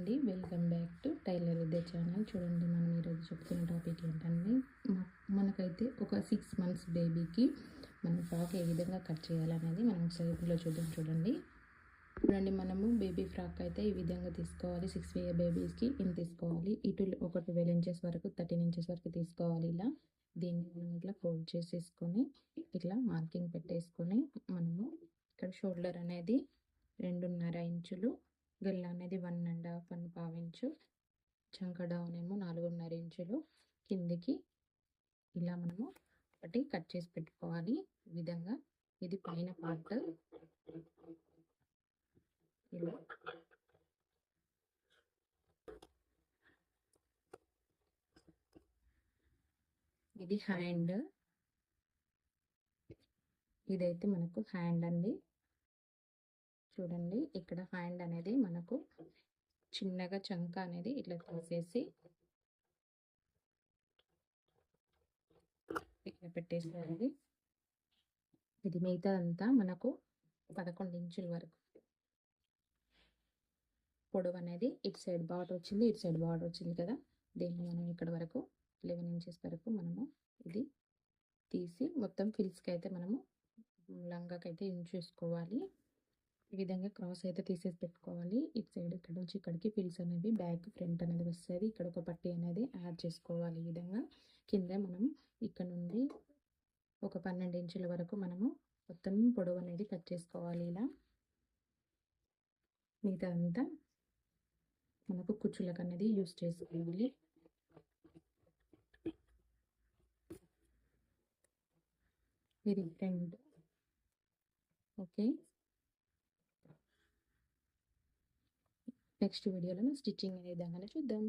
అండి, welcome back to tailor Vidya channel. చూడండి, మనం ఈరోజు చెప్తున్న టాపిక్ ఏంటంటే, మనకైతే ఒక 6 మంత్స్ బేబీకి మనం ఫ్రాక్ ఏ విధంగా కట్ చేయాలనేది మనం ఒకసారి చూద్దాం. చూడండి, మనము బేబీ ఫ్రాక్ అయితే ఈ విధంగా తీసుకోవాలి. 6 ఇయర్ బేబీస్కి ఇంత తీసుకోవాలి. ఇటు ఒక 12 ఇంచెస్ వరకు 13 ఇంచెస్ వరకు తీసుకోవాలి. ఇలా దీన్ని మనం ఇట్లా ఫోల్డ్ చేసేసుకొని ఇట్లా మార్కింగ్ పెట్టేసుకొని మనము ఇక్కడ షోల్డర్ అనేది 2.5 ఇంచులు, గెల్ల అనేది 1.5 ఇంచు, చంక డౌన్ ఏమో 4.5 ఇంచులు కిందికి ఇలా మనము ఒకటి కట్ చేసి పెట్టుకోవాలి. ఈ విధంగా ఇది పైన పార్ట్, ఇలా ఇది హ్యాండ్, ఇదైతే మనకు హ్యాండ్ అండి. చూడండి, ఇక్కడ హ్యాండ్ అనేది మనకు చిన్నగా చంక అనేది ఇట్లా తీసేసి ఇట్లా పెట్టేసేయాలి. ఇది మిగతా అంతా మనకు 11 ఇంచుల వరకు పొడవు అనేది ఇటు సైడ్ బార్డర్ వచ్చింది, ఇటు సైడ్ బార్డర్ వచ్చింది కదా. దీన్ని మనం ఇక్కడ వరకు 11 ఇంచెస్ వరకు మనము ఇది తీసి మొత్తం ఫిల్స్కి అయితే మనము లంగాకైతే యూజ్ చేసుకోవాలి. ఈ విధంగా క్రాస్ అయితే తీసేసి పెట్టుకోవాలి. ఇటు సైడ్ ఇక్కడ నుంచి ఇక్కడికి ఫిల్స్ అనేవి బ్యాక్ ఫ్రంట్ అనేది వస్తుంది. ఇక్కడ ఒక పట్టీ అనేది యాడ్ చేసుకోవాలి. ఈ విధంగా కింద మనం ఇక్కడ నుండి ఒక 12 ఇంచుల వరకు మనము మొత్తం పొడవు అనేది కట్ చేసుకోవాలి. ఇలా మిగతా అంతా మనకు కుచ్చులకు అనేది యూజ్ చేసుకోవాలి. ఇది ఫ్రంట్. ఓకే, నెక్స్ట్ వీడియోలో స్టిచ్చింగ్ అనే విధంగానే చూద్దాం.